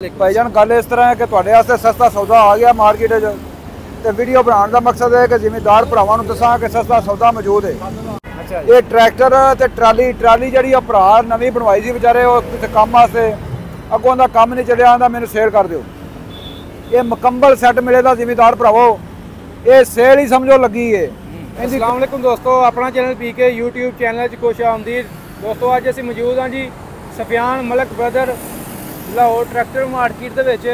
भाईजान गल इस तरह है कि तुहाडे वास्ते सस्ता सौदा आ गया मार्केट ते वीडियो बनाने का मकसद है कि जिमीदार भरावां नूं दसां कि सस्ता सौदा मौजूद है। अच्छा ये ट्रैक्टर ते ट्राली जिहड़ी भरा नवीं बनवाई सी बेचारे वो किते काम वास्ते अगों दा काम नहीं चलिया आंदा मैनूं सेल कर दिओ। ये मुकम्मल सैट मिलेगा जिमीदार भरावो, ये सेल ही समझो लगी है। अस्सलाम वालेकुम दोस्तों, अपना चैनल पीके यूट्यूब चैनल खुश आमदीद। दोस्तों अज असीं मौजूद हाँ जी Sufiyan Malak brother Lahore tractor market दे विच।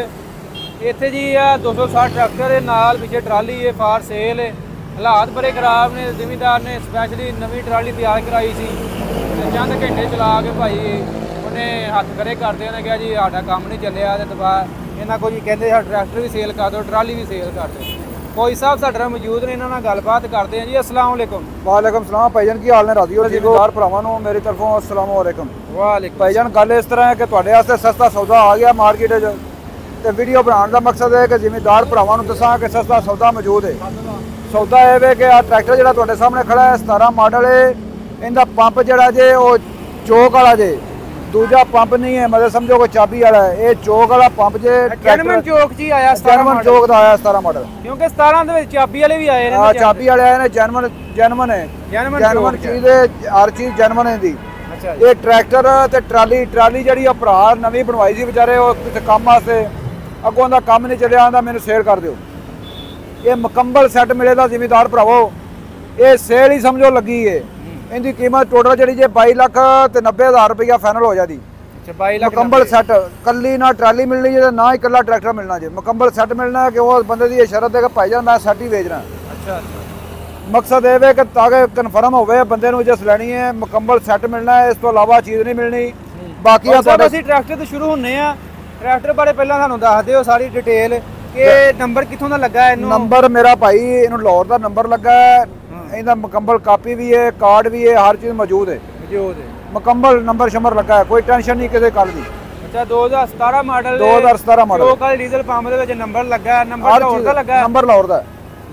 इत्थे जी 260 ट्रैक्टर है, नाल पिछे ट्राली है फार सेल है। हालात बड़े खराब ने, जिमीदार ने स्पैशली नवी ट्राली तैयार कराई सी, चंद घंटे चला के भाई उन्हें हथ खड़े करते उन्हें कहा जी साडा काम नहीं चलिया ते दबा इन्हां को जी कहते ट्रैक्टर भी सेल कर दो, ट्राली भी सेल कर दो। कोई साहब साडे मौजूद ने, इन्हां नाल गलबात करते हैं जी। अस्सलाम वालेकुम। वालेकुम सलाम भाईजान, की हाल ने? राजी हो जिमीदार भरावां नूं मेरी तरफों अस्सलाम वालेकुम। वालेकुम भाईजान गल इस तरह है कि तुहाडे वास्ते सस्ता सौदा आ गया मार्केट ते वीडियो बनाने का मकसद है कि जिमीदार भरावां नूं दसां कि सस्ता सौदा मौजूद है। सौदा यह है कि ट्रैक्टर जिहड़ा तुहाडे सामने खड़ा है 17 मॉडल है। इनका पंप जिहड़ा जे वो चौक वाला जे, दूजा पंप नहीं है, मतलब समझो कोई चाबी वाला है। ये चौक वाला पंप जे जर्मन चौक जी आया, जर्मन चौक का आया 17 मॉडल, क्योंकि 17 दे विच चाबी वाले भी आए ने। हां चाबी वाले आए ने, जर्मन है, जर्मन चीज है, हर चीज जर्मन है दी। अच्छा ये ट्रैक्टर ते ट्राली जिहड़ी भरा नवीं बनवाई सी बेचारे वो किते काम वास्ते अगों दा काम नहीं चलिया आंदा मैनूं सेल कर दिओ। ये मुकम्मल सैट मिलेगा जिमीदार भरावो, ये सेल ही समझो लगी है। इनकी कीमत टोटल जी 22,90,000 रुपया फाइनल हो जाती। अच्छा 22 लाख मुकम्मल सैट, कल्ली ना ट्राली मिलनी है ना ही कल्ला ट्रैक्टर मिलना जी। मुकम्मल सैट मिलना है कि वो बंदे की शरत है कि भाईजान मैं सैट ही बेचना। अच्छा मकसद ये है कि ताकि कन्फर्म हो बंदे नूं जिस लैनी है मुकम्मल सैट मिलना है, इस तो इलावा चीज़ नहीं मिलनी। बाकी ਅਸੀਂ ट्रैक्टर तो शुरू होने आ। ट्रैक्टर बारे पहला सानू दस दिओ सारी डिटेल कि नंबर कित्थों दा लगा है। नंबर मेरा भाई इन्हूं लाहौर का नंबर लगा है, इनका मुकम्मल कापी भी है, कार्ड भी है, हर चीज़ मौजूद है। मुकम्मल नंबर शंबर लगा है, कोई टेंशन नहीं किसी गल की। अच्छा 2017 मॉडल 2017 मॉडल जो कल diesel pump they which number लगा है। नंबर लाहौर दा लगा है, नंबर लाहौर दा।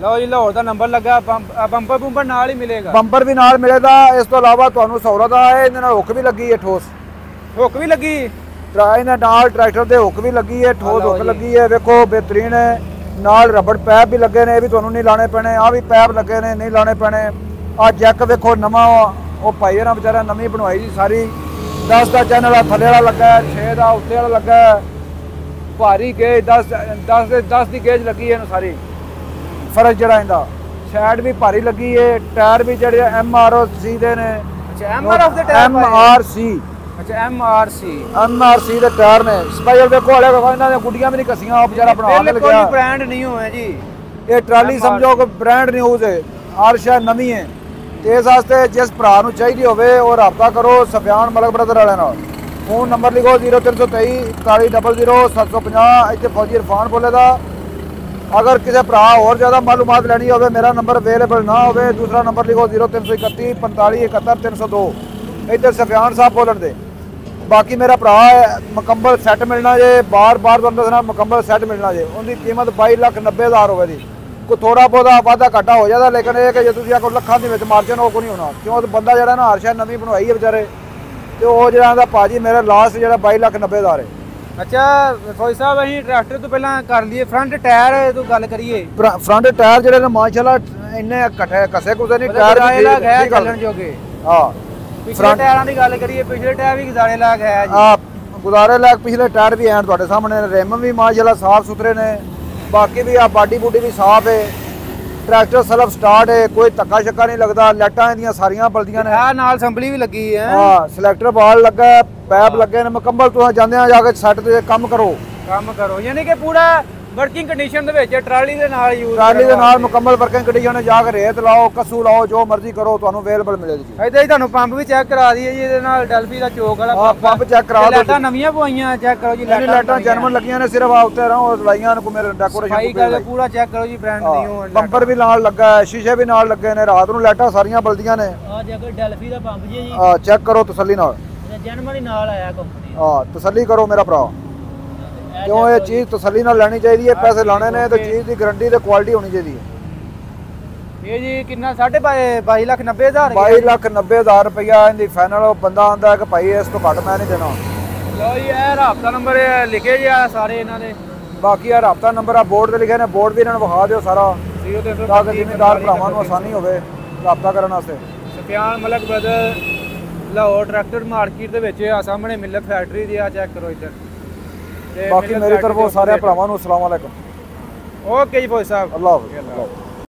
लो जी लाहौर दा नंबर लगा। बंपर बुंपर नाल ही मिलेगा, बंपर भी नाल मिलेगा। इस तो इलावा तुहानूं सहूलत है, इहदे नाल हुक भी लगी है, ठोस हुक भी लगी। इहदे नाल ट्रैक्टर दे हुक भी लगी है, ठोस हुक लगी है, वेखो बेहतरीन है। नाल रबड़ पैप भी लगे ने, ये भी तुहानूं नहीं लाने पैने। आ भी पैप लगे ने, नहीं लाने पैने। आ जैक वेखो नवा वो भाई ना बेचारा नवीं बनवाई सी सारी। 10 का चैनल थल्ले वाला लगा है, 6 का उत्ते वाला लगा है, भारी गेज 10 की गेज लगी है सारी। फर्क जरा इंदा साइड भी भारी लगी है, टायर भी जड़े MRC दे ने। अच्छा MRF दे टायर MRC। अच्छा MRC दे टायर ने। स्पेशल देखो वाले इन्हां दी गुड्डियां भी नहीं कसियां, बेचारा बना के लगा। कोई ब्रांड नहीं होया जी, ये ट्राली समझो कि ब्रांड न्यूज़ है, हर शय नवी है। ते इस वास्ते जिस भरा नूं चाहिदी होवे वो राबता करो सफियान मलक ब्रदर वाले नाल। फोन नंबर लिखो 0323 4100 750। इत्थे फौजी इरफान बोले दा। अगर किसी भरा और ज़्यादा मालूमात लैनी हो, मेरा नंबर अवेलेबल ना हो, दूसरा नंबर लिखो 0331 45 71 302। इधर सफियान साहब बोलन दे। बाकी मेरा भरा है मुकम्मल सैट मिलना जे, बार बार तुहानूं दसना मुकम्मल सैट मिलना जे। उनकी कीमत 22,90,000 होगी। कोई थोड़ा बहुत वाधा घाटा हो जाता, लेकिन ये कि जो तुसीं आखो लखां दे विच मार्जिन वो कोई नहीं होना, क्यों बंदा जिहड़ा ना हर शय नवीं बनवाई है बेचारे, तो वो जिहड़ा भाजी मेरा लास्ट जिहड़ा 22,90,000 है। अच्छा फौजी साहब असीं ट्रैक्टर तो पहला कर लिए फ्रंट टायर तो गल करिए। फ्रंट टायर जिहड़े ने माशाअल्लाह इन्ने कसे कुसे नहीं, टायर है चलन जोगे। हां पिछले टायरां दी गल करिए, पिछले टायर भी गुजारे लायक है जी। हां गुजारे लायक पिछले टायर भी हैं तुहाडे सामने। रिम भी माशाअल्लाह साफ सुथरे ने, बाकी भी बाडी बूडी भी साफ है। ट्रैक्टर सेल्फ स्टार्ट है, कोई धक्का शक्का नहीं लगता। लाइटां इहदियां सारियां बलदियां ने, नाल असैंबली भी लगी है। हां सिलेक्टर बाल लगा है, पैप लगे ने मुकम्मल। तुहां जांदे जाके सैट ते काम करो यानी कि पूरा वर्किंग कंडीशन दे विच ट्राली दे नाल यूज, ट्राली दे नाल मुकम्मल वर्किंग कंडीशन में जाके रेत लाओ, कसू लाओ, जो मर्जी करो, तुहानूं अवेलेबल मिलेगी जी। इधर ही तुहानूं पंप भी चेक करा दईए जी, इहदे नाल डेल्फी दा चौक वाला पंप चेक करा दो। लाइटां नवीआं पवाईआं चेक करो जी, लाइटां जर्मन लगियां ने, सिर्फ उत्ते रहो लाईआं ने, कोई मेरे डेकोरेशन पूरा चेक करो जी, ब्रांड नहीं हो। बंपर भी नाल लगा है, शीशे भी नाल लगे ने, रात नूं लाइटां सारियां बलदियां ने। आ देखो डेल्फी दा पंप जी, चेक करो तसल्ली नाल, जर्मन ही नाल आया कंपनी। तसल्ली करो मेरा भरा, क्यों ये चीज़ तसल्ली नाल लैनी चाहिए। पैसे लाने ने तो चीज़ की गारंटी ते क्वालिटी होनी चाहिए। ये जी कितना 22,90,000 22,90,000 रुपया इनकी फाइनल। बंदा आंदा है कि भाई इस तो घट मैं नहीं देना, ਲਓ ਜੀ ਇਹ ਰਾਬਤਾ ਨੰਬਰ ਲਿਖੇ ਜੀ ਆ ਸਾਰੇ ਇਹਨਾਂ ਦੇ। ਬਾਕੀ ਆ ਰਾਬਤਾ ਨੰਬਰ ਆ ਬੋਰਡ ਤੇ ਲਿਖੇ ਨੇ, ਬੋਰਡ ਵੀ ਇਹਨਾਂ ਨੂੰ ਵਿਖਾ ਦਿਓ ਸਾਰਾ, 0332 ਤਾਂ ਕਿ ਜ਼ਿਮੀਂਦਾਰ ਭਰਾਵਾਂ ਨੂੰ ਆਸਾਨੀ ਹੋਵੇ ਰਾਬਤਾ ਕਰਨ ਵਾਸਤੇ। ਸਫਿਆਨ ਮਲਕ ਬ੍ਰਦਰ ਲਾਹੌਰ ਟਰੈਕਟਰ ਮਾਰਕੀਟ ਦੇ ਵਿੱਚ ਆ ਸਾਹਮਣੇ ਮਿਲਕ ਫੈਕਟਰੀ ਦੀ ਆ, ਚੈੱਕ ਕਰੋ ਇੱਧਰ। ਤੇ ਬਾਕੀ ਮਿਲਕ ਮੇਰੀ ਫੈਕਟਰੀ ਤਰਫੋਂ ਦੇ ਸਾਰੇ ਉੱਤੇ ਭਰਾਵਾਂ ਨੂੰ ਅਸਲਾਮ ਵਾਲੇਕੁਮ। ਓਕੇ ਜੀ ਫੌਜੀ ਸਾਹਿਬ। ਅੱਲਾਹ ਹਾਫਿਜ਼।